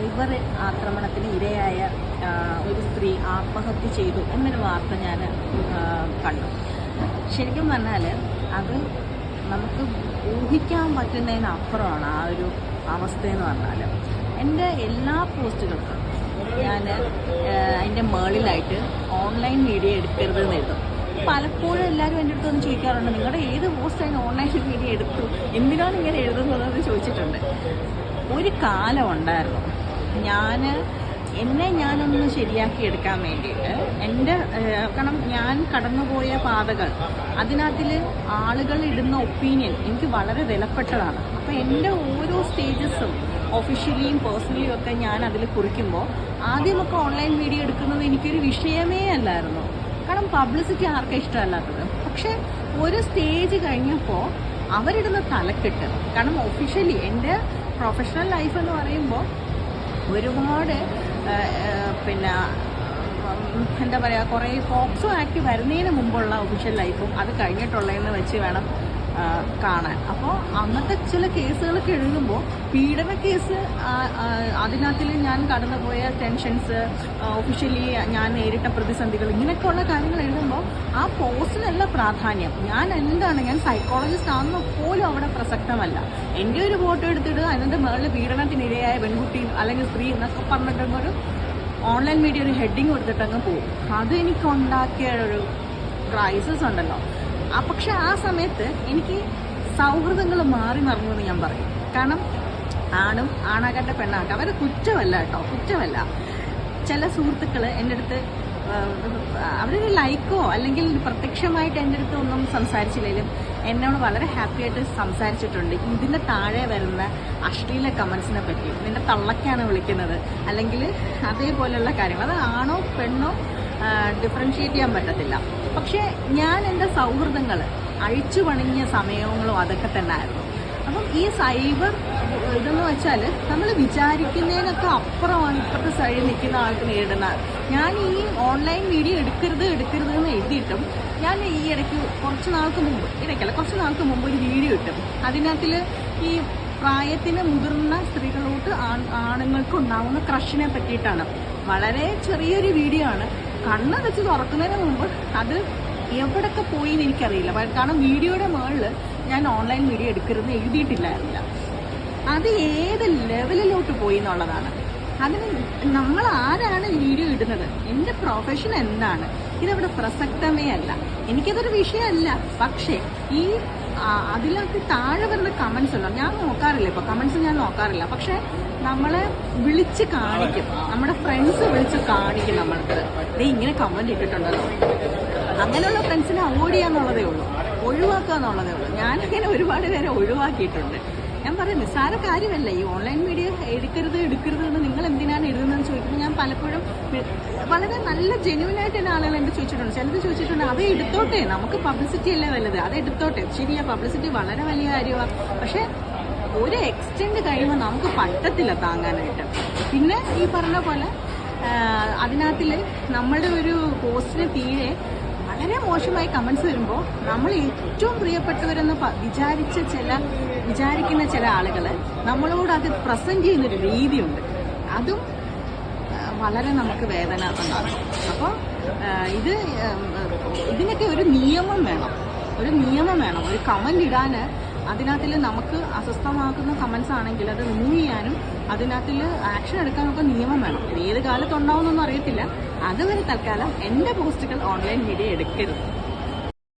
Cyber ആക്രമണത്തിന് ഇരയായ ഒരു സ്ത്രീ ആത്മഹത്യ ചെയ്തു എന്നൊരു വാർത്ത ഞാൻ കണ്ടു. ശരിക്കും പറഞ്ഞാൽ അത് നമുക്ക് ഊഹിക്കാൻ പറ്റുന്നതിനപ്പുറമാണ് ആ ഒരു അവസ്ഥയെന്ന് പറഞ്ഞാൽ. എൻ്റെ എല്ലാ പോസ്റ്റുകൾക്കും ഞാൻ അതിൻ്റെ മേളിലായിട്ട് ഓൺലൈൻ മീഡിയ എടുക്കരുതെന്ന് എഴുതും. പലപ്പോഴും എല്ലാവരും എൻ്റെ അടുത്ത് ഒന്ന് ചോദിക്കാറുണ്ട്, നിങ്ങളുടെ ഏത് പോസ്റ്റ് അതിന് ഓൺലൈൻ മീഡിയ എടുത്തു, എന്തിനാണ് ഇങ്ങനെ എഴുതുന്നതെന്ന് ചോദിച്ചിട്ടുണ്ട്. ഒരു കാലം ഉണ്ടായിരുന്നു ഞാനൊന്ന് ശരിയാക്കി എടുക്കാൻ വേണ്ടിയിട്ട് കാരണം ഞാൻ കടന്നുപോയ പാതകൾ അതിനകത്തിൽ ആളുകൾ ഇടുന്ന ഒപ്പീനിയൻ എനിക്ക് വളരെ വിലപ്പെട്ടതാണ്. അപ്പോൾ എൻ്റെ ഓരോ സ്റ്റേജസും ഒഫീഷ്യലിയും പേഴ്സണലിയും ഒക്കെ ഞാൻ അതിൽ കുറിക്കുമ്പോൾ ആദ്യമൊക്കെ ഓൺലൈൻ വീഡിയോ എടുക്കുന്നത് എനിക്കൊരു വിഷയമേ അല്ലായിരുന്നു. കാരണം പബ്ലിസിറ്റി ആർക്കും ഇഷ്ടമല്ലാത്തത്. പക്ഷെ ഒരു സ്റ്റേജ് കഴിഞ്ഞപ്പോൾ അവരിടുന്ന തലക്കെട്ട്, കാരണം ഒഫീഷ്യലി എൻ്റെ പ്രൊഫഷണൽ ലൈഫ് എന്ന് പറയുമ്പോൾ ഒരുപാട് എന്താ പറയുക, കുറേ പോക്സോ ആക്ട് വരുന്നതിന് മുമ്പുള്ള ഒഫീഷ്യൽ ലൈഫും അത് കഴിഞ്ഞിട്ടുള്ളതെന്ന് വെച്ച് വേണം കാണാൻ. അപ്പോൾ അന്നത്തെ ചില കേസുകളൊക്കെ എഴുതുമ്പോൾ പീഡന കേസ് അതിനകത്തിൽ ഞാൻ കടന്നുപോയ ടെൻഷൻസ്, ഒഫീഷ്യലി ഞാൻ നേരിട്ട പ്രതിസന്ധികൾ, ഇങ്ങനെയൊക്കെയുള്ള കാര്യങ്ങൾ എഴുതുമ്പോൾ ആ പോസ്റ്റിനല്ല പ്രാധാന്യം. ഞാൻ സൈക്കോളജിസ്റ്റ് ആണെന്ന് പോലും അവിടെ പ്രസക്തമല്ല. എൻ്റെ ഒരു ഫോട്ടോ എടുത്തിടുക, അതിൻ്റെ മേളിൽ പീഡനത്തിനിരയായ പെൺകുട്ടി അല്ലെങ്കിൽ സ്ത്രീ എന്നൊക്കെ പറഞ്ഞിട്ടൊരു ഓൺലൈൻ മീഡിയ ഒരു ഹെഡിങ് കൊടുത്തിട്ടങ്ങ് പോകും. അത് എനിക്കുണ്ടാക്കിയ ഒരു ക്രൈസിസ് ഉണ്ടല്ലോ. പക്ഷെ ആ സമയത്ത് എനിക്ക് സൗഹൃദങ്ങൾ മാറി മറിഞ്ഞു എന്ന് ഞാൻ പറയും. കാരണം ആണാകട്ടെ പെണ്ണാകട്ടെ അവർ കുറ്റമല്ല. ചില സുഹൃത്തുക്കൾ എൻ്റെ അടുത്ത് അവരൊരു ലൈക്കോ അല്ലെങ്കിൽ പ്രത്യക്ഷമായിട്ട് എൻ്റെ അടുത്ത് ഒന്നും സംസാരിച്ചില്ലെങ്കിലും എന്നോട് വളരെ ഹാപ്പി ആയിട്ട് സംസാരിച്ചിട്ടുണ്ട്. ഇതിൻ്റെ താഴെ വരുന്ന അശ്ലീല കമൻസിനെ പറ്റി, നിന്റെ തള്ളക്കാണ് വിളിക്കുന്നത് അല്ലെങ്കിൽ അതേപോലെയുള്ള കാര്യങ്ങൾ, അത് ആണോ പെണ്ണോ ഡിഫറൻഷിയേറ്റ് ചെയ്യാൻ പറ്റത്തില്ല. പക്ഷേ ഞാൻ എൻ്റെ സൗഹൃദങ്ങൾ അഴിച്ചു പണിഞ്ഞ സമയങ്ങളും അതൊക്കെ തന്നെ ആയിരുന്നു. അപ്പം ഈ സൈബർ ഇതെന്ന് വെച്ചാൽ നമ്മൾ വിചാരിക്കുന്നതിനൊക്കെ അപ്പുറമാണ് ഇപ്പോഴത്തെ സൈഡിൽ നിൽക്കുന്ന ആൾക്ക് നേരിടുന്നത്. ഞാൻ ഈ ഓൺലൈൻ വീഡിയോ എടുക്കരുത് എന്ന് എഴുതിയിട്ടും ഞാൻ ഈ കുറച്ച് നാൾക്ക് മുമ്പ് ഒരു വീഡിയോ ഇട്ടും അതിനകത്തിൽ ഈ പ്രായത്തിന് മുതിർന്ന സ്ത്രീകളോട്ട് ആണുങ്ങൾക്ക് ഉണ്ടാവുന്ന ക്രഷിനെ പറ്റിയിട്ടാണ്. വളരെ ചെറിയൊരു വീഡിയോ ആണ്. കണ്ണ് വെച്ച് തുറക്കുന്നതിന് മുമ്പ് അത് എവിടൊക്കെ പോയി എന്ന് എനിക്കറിയില്ല. കാരണം വീഡിയോയുടെ മുകളിൽ ഞാൻ ഓൺലൈൻ വീഡിയോ എടുക്കരുതെന്ന് എഴുതിയിട്ടില്ലായിരുന്നില്ല. അത് ഏത് ലെവലിലോട്ട് പോയി എന്നുള്ളതാണ്. അതിന് നമ്മൾ ആരാണ് വീഡിയോ ഇടുന്നത്, എൻ്റെ പ്രൊഫഷൻ എന്താണ്, ഇതവിടെ പ്രസക്തമേ അല്ല. എനിക്കതൊരു വിഷയമല്ല. പക്ഷേ ഈ അതിനകത്ത് താഴെ വരുന്ന കമൻസ് ഉണ്ടോ, ഞാൻ നോക്കാറില്ല. ഇപ്പോൾ കമൻസ് ഞാൻ നോക്കാറില്ല. പക്ഷെ നമ്മളെ വിളിച്ച് കാണിക്കും, നമ്മുടെ ഫ്രണ്ട്സ് വിളിച്ച് കാണിക്കും നമ്മൾക്ക്, ഇങ്ങനെ കമൻറ്റ് ഇട്ടിട്ടുണ്ടല്ലോ. അങ്ങനെയുള്ള ഫ്രണ്ട്സിനെ അവോയ്ഡ് ചെയ്യാന്നുള്ളതേ ഉള്ളൂ, ഒഴിവാക്കുക എന്നുള്ളതേ ഉള്ളൂ. ഞാനങ്ങനെ ഒരുപാട് പേരെ ഒഴിവാക്കിയിട്ടുണ്ട്. ഞാൻ പറയും, നിസ്സാര കാര്യമല്ല ഈ ഓൺലൈൻ മീഡിയ എടുക്കരുത് എന്ന് നിങ്ങൾ എന്തിനാണ് എഴുതുന്നതെന്ന് ചോദിക്കുമ്പോൾ ഞാൻ പലപ്പോഴും വളരെ നല്ല ജെന്യുവനായിട്ട് തന്നെ ആളുകൾ എൻ്റെ ചോദിച്ചിട്ടുണ്ട്. ചിലത് ചോദിച്ചിട്ടുണ്ട്, അത് എടുത്തോട്ടെ, നമുക്ക് പബ്ലിസിറ്റി അല്ലേ വലുത്, അത് എടുത്തോട്ടെ. ശരിയാ, പബ്ലിസിറ്റി വളരെ വലിയ കാര്യമാണ്. പക്ഷെ ഒരു എക്സ്റ്റെൻഡ് കഴിയുമ്പോൾ നമുക്ക് പറ്റത്തില്ല താങ്ങാനായിട്ട്. പിന്നെ ഈ പറഞ്ഞ പോലെ അതിനകത്തിൽ നമ്മളുടെ ഒരു പോസ്റ്റിന് തീരെ വളരെ മോശമായി കമൻസ് വരുമ്പോൾ നമ്മൾ ഏറ്റവും പ്രിയപ്പെട്ടവരെന്ന് വിചാരിക്കുന്ന ചില ആളുകൾ നമ്മളോട് അത് പ്രസന്റ് ചെയ്യുന്നൊരു രീതിയുണ്ട്. അതും വളരെ നമുക്ക് വേദന ഉണ്ടാകും. അപ്പോൾ ഇതിനൊക്കെ ഒരു നിയമം വേണം. ഒരു കമന്റ് ഇടാൻ അതിനകത്തിൽ നമുക്ക് അസ്വസ്ഥമാക്കുന്ന കമന്റ്സ് ആണെങ്കിൽ അത് റിമൂവ് ചെയ്യാനും അതിനകത്തിൽ ആക്ഷൻ എടുക്കാനൊക്കെ നിയമം വേണം. ഏത് കാലത്തുണ്ടാവുമെന്നൊന്നും അറിയത്തില്ല. അതുവരെ തൽക്കാലം എൻ്റെ പോസ്റ്റുകൾ ഓൺലൈൻ മീഡിയ എടുക്കരുത്.